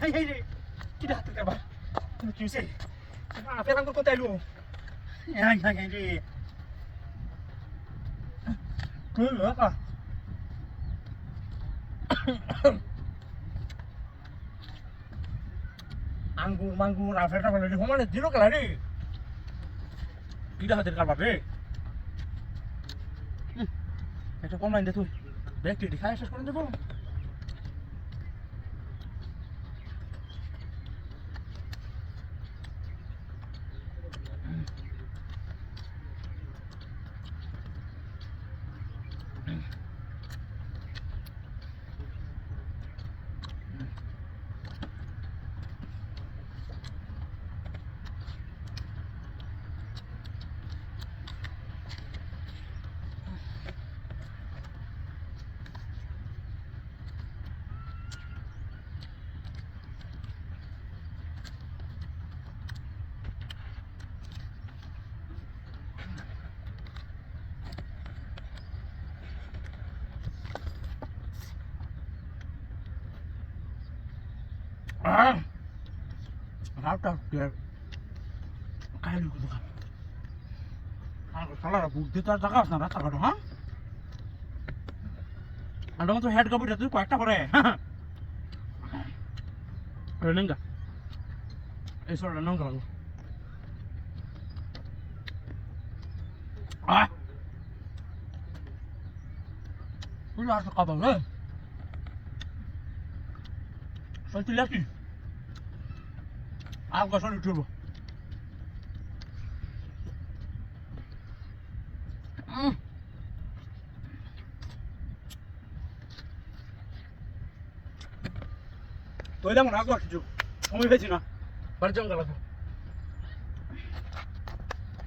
High high রে কি হাতে কাবা তুমি কি হইছে ফেরান কর কোথায় আইলো হাই হাই হাই রে তুই বাবা আঙ্গুর মাঙ্গুর আফেটা বলে সমানে দিল কালা রে কিটা হাতের কারবার রে একটা কম লাইন দে তুই ব্যাগটি দেখায় শেষ করে দেবো রাতটা কাহিনী কথা সালারা বুদ্ধি তো আর জায়গা আছে না রাস্তাঘাটে হ্যাঁ আর তো হেড কপিটা তুই কয়েকটা করে নেঙ্গা এই সরটা নেঙ্গা লাগো তুই আর খাবার রে সত্যি লাগি আগে সরে উঠবো তুই যেমন আগে কিছু সময় পেয়েছি না বাড়ি জঙ্গা লাগবো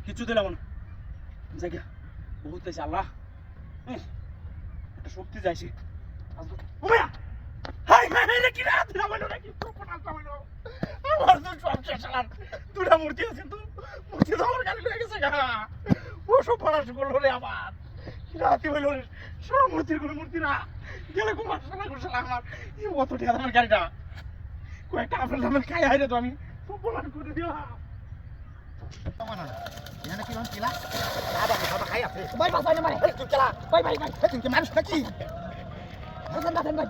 কিছু দিলাম না জায়গা বহুত পেয়েছে আল্লাহ একটা শক্তি যাইছে হাই হাই রে কি রাত নামাইলো নাকি প্রপোনাল নামাইলো আমার তো সব শেষ আর দুটা মূর্তি আছে তো মূর্তি তো আমার গাড়ি লেগে গেছে গা ও সব পড়াশ করলো রে আবার কি রাতি হইলো রে সব মূর্তির কোনো মূর্তি না গেলে কুমার সালা করছে আমার এই অত টাকা আমার গাড়িটা কয়েকটা আপেল টাপেল খাই হাই রে তো আমি প্রপোনাল করে দিও এখানে কি কিলা বাবা খাই আছে ভাই বাসাই না মারে তুই চলা ভাই ভাই ভাই তুই কি মানুষ নাকি বাসাই বাসাই ভাই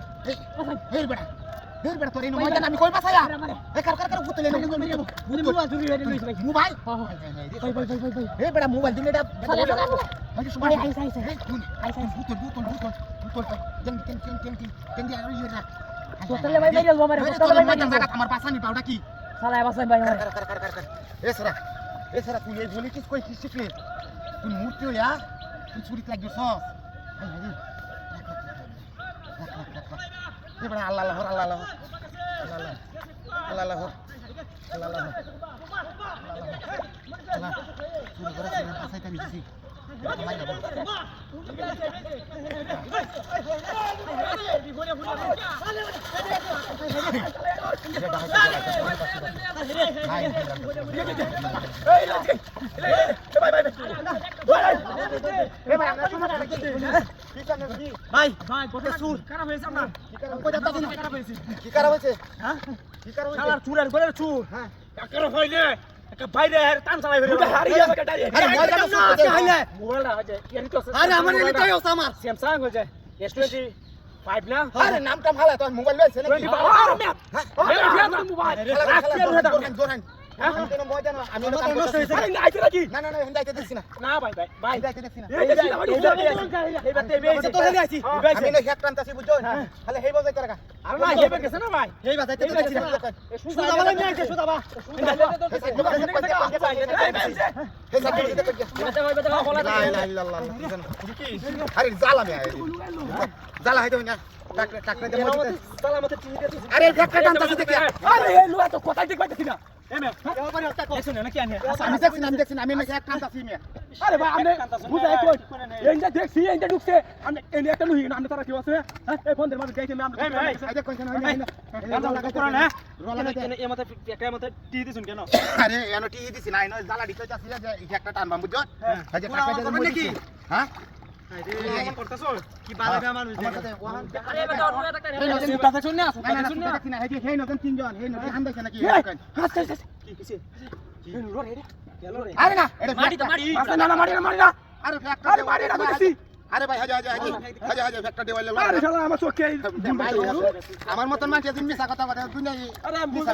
বাসাই হেই বেটা তোর এই ময়দান আমি কই বাসায়া এই কার গুতলে মোবাইল চুরি হয়ে গেছে ভাই মোবাইল ভাই ভাই ভাই ভাই ভাই এই বেটা মোবাইল দিলে এটা ভাই সময় আইছে বুতল কেন দিয়া আর ইরা তোতলে ভাই ভাই গেল মারে তোতলে ভাই জায়গা আমার পাছানি পাউডা কি সালা বাসাই ভাই কার এসরা তুই এই বলি কি কই কি শিখলে তুই মূর্তি হইয়া তুই চুরি লাগি সস এবার আল্লাহ আল্লাহ আল্লাহ আল্লাহ আল্লাহ আল্লাহ আল্লাহ চুরি করে সিনা পাছাইতে মিছি মাই না ভাই ভাই কত সুর খারাপ হয়েছে আপনার কি খারাপ হয়েছে হ্যাঁ কি খারাপ হয়েছে শালার চুরের গলের চুর হ্যাঁ কাকার হইলে একটা বাইরে টান চালাই ফেলে হারিয়ে যাবে কাটাই আরে মজা না হইলে মোবাইলটা আছে এর তো আরে আমার এটাই আছে আমার স্যামসাং হইছে S25 না আরে নামটা ভালো তো মোবাইল লইছে নাকি 25 আরে মিয়া মোবাইল দোরান আমি তো মজা না আমি তো নষ্ট হইছে আরে আইতে নাকি না না না হিন্দাইতে দিছি না না ভাই ভাই ভাই হিন্দাইতে দিছি না এই বাতে বেইছে তো হেলে আছি আমি না হেক টানতাছি বুঝছো তাহলে হেই বাজাইতে রাখা আর না হেবে গেছে না ভাই হেই বাজাইতে দিছি না সুদা বালা নিয়ে আইছে সুদা বা আরে জালা মে জালা হাইতো না টাকরা দে আরে হেক টানতাছি দেখি আরে এই লুয়া তো কোথায় দেখবা দেখি না এমে আমি দেখছি আমি না হেক টানতাছি মে আরে ভাই আমি বুঝাই কই এইটা দেখছি এইটা ঢুকছে আমি এই একটা লুই না আমি তারা কি আছে হ্যাঁ এই ফোন দের মাঝে গাইতে আমি আমরা আরে কোন হয় না গান লাগা কোরআন হ্যাঁ রলা দে এই মাথা একটা মাথা টি দিছুন কেন আরে এনো টি দিছি না এনো জালা দিতে চাছিলা যে একটা টানবা বুঝছো হ্যাঁ টাকা দে নাকি হ্যাঁ আমার করতেছো কি বালা বে মানুষ আমার সাথে ওহান আরে বেটা ওর একটা এই নতুন সুতা দেখছ না সুতা না না দেখছ না দেখি না হেই নতুন তিনজন হেই নতুন হান দেখছ নাকি কি কিছে আরে না এটা মাটি তো মাটি না না মারি না আরে ফ্যাক্টর আরে মারি না কইছি আরে ভাই হাজা ফ্যাক্টর দেওয়ালে আরে শালা আমার চোখে আমার মতন মানুষ এদিন মিছা কথা বলে দুনিয়া আরে মিছা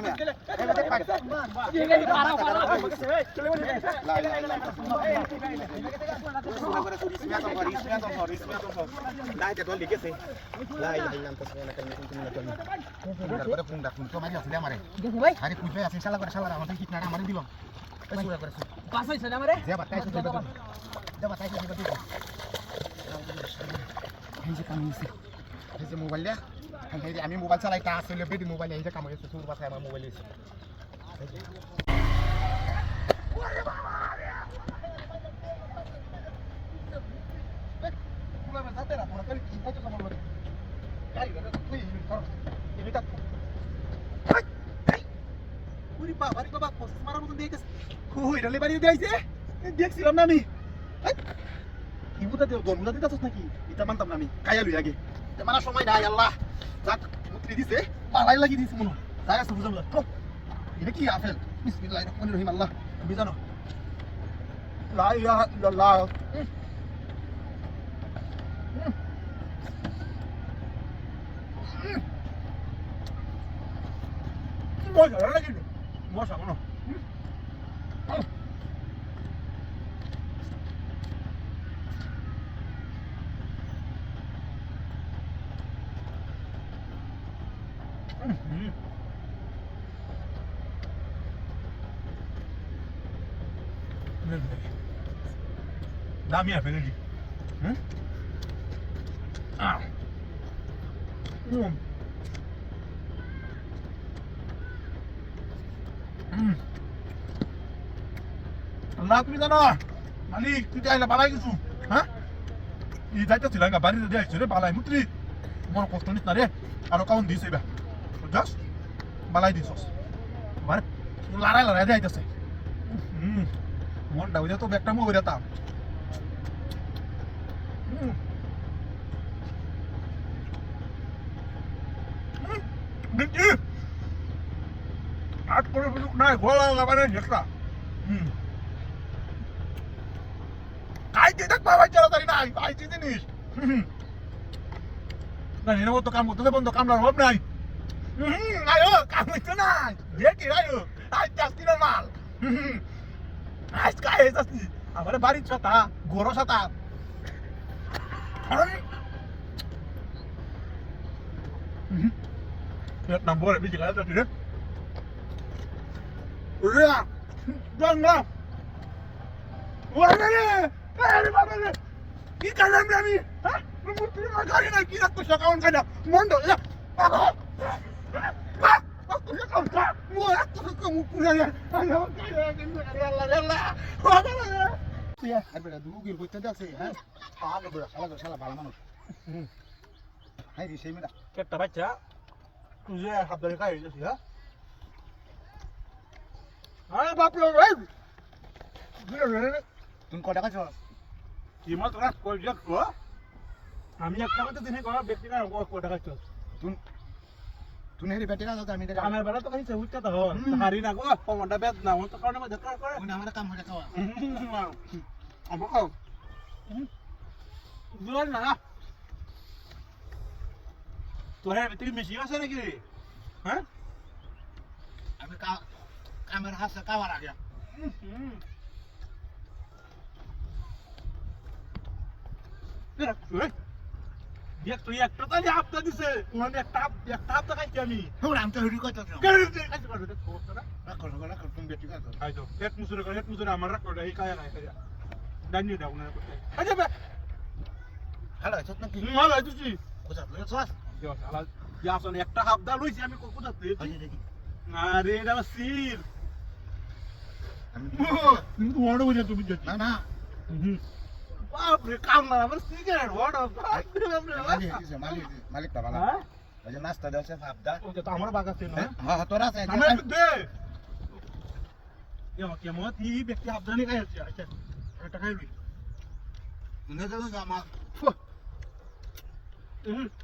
না পারা পারা পাছাইছ না আমারে আমি মোবাইল চালাই তা আসলে বেডি মোবাইল এই যে কাম হয়েছে সুর বাসায় আমার মোবাইল এসে দেখছিলাম না আমি ইবুদা দেও দরমুদা দিতে আসছ নাকি এটা মানতাম না আমি কাইয়া লই আগে মানা সময় নাই আল্লাহ যাক মুত্রি দিছে পালাই লাগি দিছে মনে যাই আছে বুঝাম তো এটা কি আপেল বিসমিল্লাহির রহমানির রহিম আল্লাহ তুমি জানো লা ইলাহা ইল্লাল্লাহ মজা লাগে মজা কোনো দামি আপেল নাকি আল্লাহ তুমি জানো মালিক তুই যাইলা বালাই কিছু হ্যাঁ ই যাইতেছিল না বাড়িতে দিয়ে আসছে রে বালাই মুত্রি মন কষ্ট নিস না রে আরো কাউন দিস এবার বুঝছস বালাই দিছস মানে লড়াই লড়াই যাইতেছে মনটা ওই তো ব্যাগটা মো ওইটা তাম দেখি আট করে বুঝুক নাই গোলা লাগানে যেটা খাইতে দেখ বাবা তাড়াতাড়ি নাই খাইতে জিনিস না এর মতো কাম করতেছে বন্ধ কামলার অভাব নাই আয়ো কাম হইতো না দেখি আয়ো আজ যাচ্ছি না মাল আজ কাজ যাচ্ছি আমার বাড়ির ছাতা গরো ছাতা এক নম্বরে বেশি কাজ যাচ্ছি রে রে গঙ্গা ওরে রে আরে বাবা রে কি করলাম আমি হ্যাঁ মুর্তি না গাড়ি না কি রাখতো সকাউন খাইনা মন্ড যা একটা বাচ্চা তুই যে হাত ধরে খাই যাচ্ছি হ্যাঁ আরে বাপরে তুমি কটা কাজ কি মাল তোরা কই যাক আমি একটা কথা দিনে করা ব্যক্তি না কয় টাকা চল তুমি হেরি বেটে কাজ আমি এটা আমার বেলা তো খাইছে উঠতে তো হারি না গো কমনটা বেদ না ও তো কারণে মধ্যে করে ওনা আমার কাম হয়ে যাওয়া আমার খাও দুলার না তোরা তুই মেশিন আছে নাকি হ্যাঁ আমি কামের হাতে কাবার আগে দেখ তুই একটা তাহলে আপটা দিছে মানে একটা আপটা খাইছি আমি ওরা আমি তো হেরি কইতো তুমি বেটি কাজ আইতো এক মুসুরে আমার রাখ এই কায়া নাই কায়া দানি দাও না করতে আচ্ছা বে হ্যালো সত নাকি ভালো আইছি কোথা লয়ে সস দেও শালা ইয়াসন একটা হাবদা লইছি আমি কোথা থেকে আরে এটা সিল তুমি তো ওড় বুঝে তুমি না না বাপ রে কামলা আমার সিগারেট ওড় মালিক তা বালা ওই যে নাস্তা দাও সে ভাবদা ও তো আমার বাগা আছে না হ্যাঁ তোরা আছে আমার দে কেমন ই ব্যক্তি হাবদা নি খাই আছে আচ্ছা এটা খাই লই নে দাও না আমার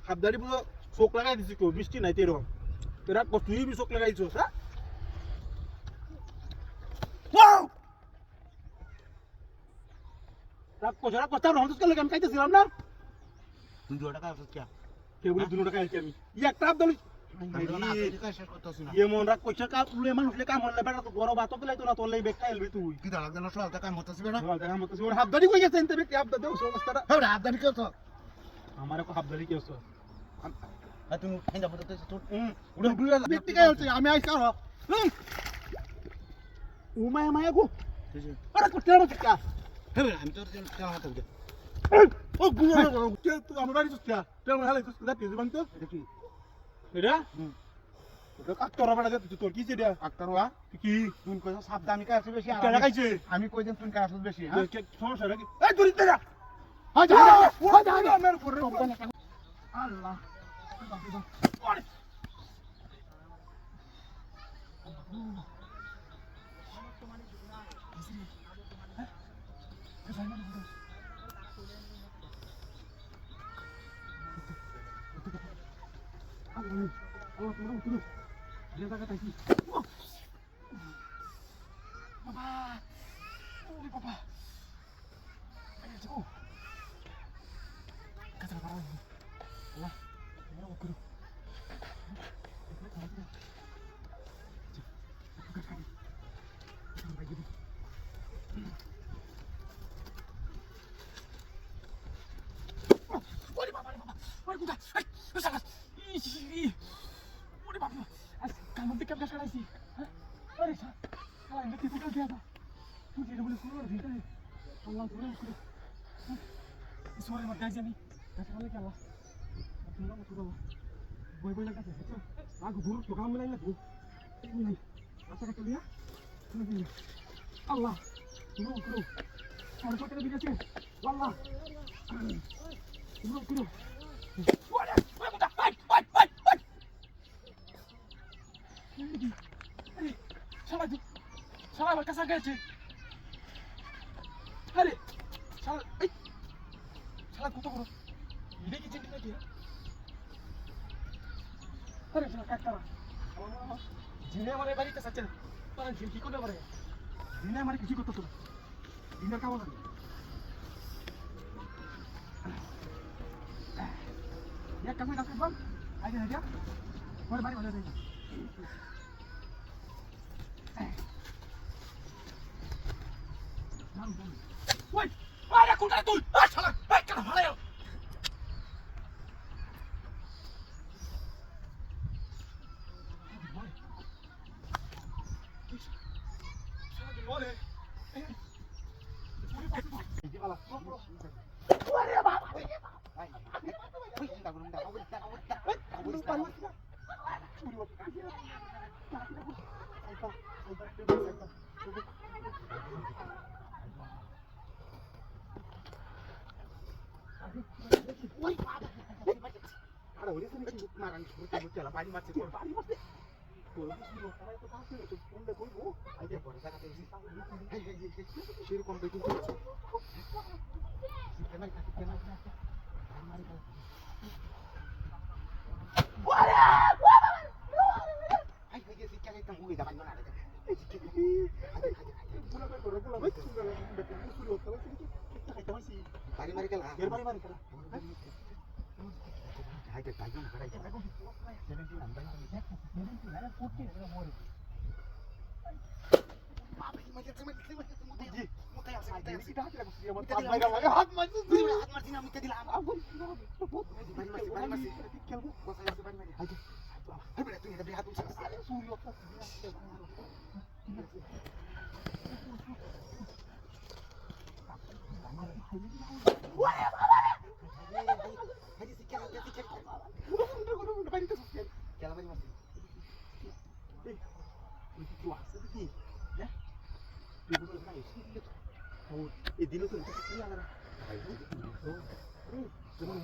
হাবদারি পুরো চোখ লাগাই দিছি তো বৃষ্টি নাই এরকম এরা তুই চোখ লাগাইছো হ্যাঁ রাগ করছে আর হন্তস করলে আমি খাইতেছিলাম না 2 টাকা আছে কি কে বলে 2 টাকা খাইছি আমি একটা আবদালি শেষ করতেছি না এমন রাগ করছে কাপ উলে মানুষলে কাম হলে বেটা তো বড় ভাত তো লাইতো না তোর লাই বেক খাইলবি তুই কি দাঁড়াক না সব টাকা মতছি বেটা দেখা মতো ওর হাবদারি কই গেছে এনতে ব্যক্তি হাবদা দেও অবস্থাটা হ্যাঁ আদানি কি তো আমার কো হাবদারি কি হচ্ছে আর তুমি খাইন্দা বলতে তোর উড়ে বুড়া ব্যক্তি কাই হচ্ছে আমি আইছ আর ও মায়া মায়া গো আরে করতে না চিকা হ্যাঁ আমি তোর টাকা মত বুঝে ও বুড়া কে তুই আমার বাড়ি চুস্তা তুই আমার হালে চুস্তা দিছিস বাং তো দেখি এটা ওটা কাটরা বাড়া দে তোর কি রে আক্তার ওয়া কি তুই কইছ সাবধানি কাছে বেশি আর টাকা খাইছে আমি কই দিন তুই কাছে বেশি হ্যাঁ সমস্যা নাকি এই দূরে দেখা হাজা হাজা আমার করে আল্লাহ Allah, guru, kalau kau tidak bisa, wallah, guru. Wadah, wadah, baik. Salah berkasa gaji. Hari, salah kutu guru. Ini kita jadi lagi. Hari salah kata. Jine mana bari kita saja. Paling jin kiko dah bari. Jine mana kiko tu tu. Jine kau lagi. Ya kami nak bang. Aja. Bari mana lagi. Woi, ada kuda tu. Salah. Kena mana ya?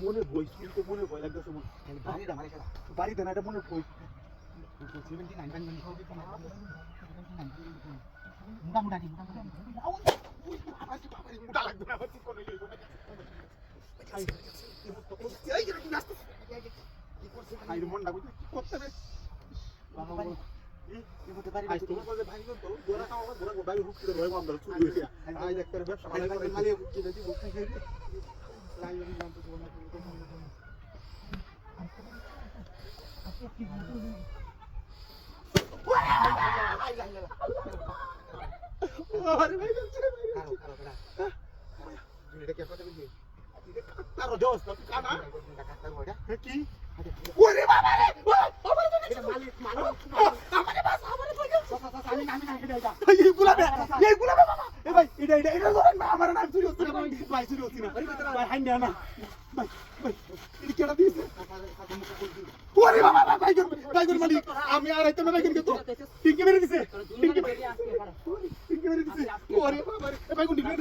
মনে বই তো মনে ভয় লাগতেছে বাড়ি দেন এটা মনে বই মোটা লাগবে না এই যে কি নাস্তা কি করছিস ভাই মনটা বুঝতে কি করতে রে কি হতে পারি আজ তোমার কাছে ভাই তো গোরা খাওয়া গোরা গোটা হুক করে রয় আমরা চুরি হইয়া আজ একটা ব্যবসা ভালো করে মালিক কি দিদি বলতে গেছে লাই আমি জানতে চাই না আরে ভাই কারো কারো এটা কি কথা বলবি তার দোস্ত কানা কাটা ওটা কি ওরে বাবা রে এটা মালিক মালিক আমারে বাস আমারে কই গেল আমি না এটা এই গুলাবে বাবা এ ভাই এটা ধরেন না আমার নাম চুরি হচ্ছে না ভাই চুরি হচ্ছে না ভাই হাই না না ভাই ভাই এটা কেডা দিয়েছে ওরে বাবা ভাই ভাই মালিক আমি আর আইতে না কিন্তু তো টিকে মেরে দিছে টিকে মেরে দিছে ওরে বাবা রে ভাই কোন দিকে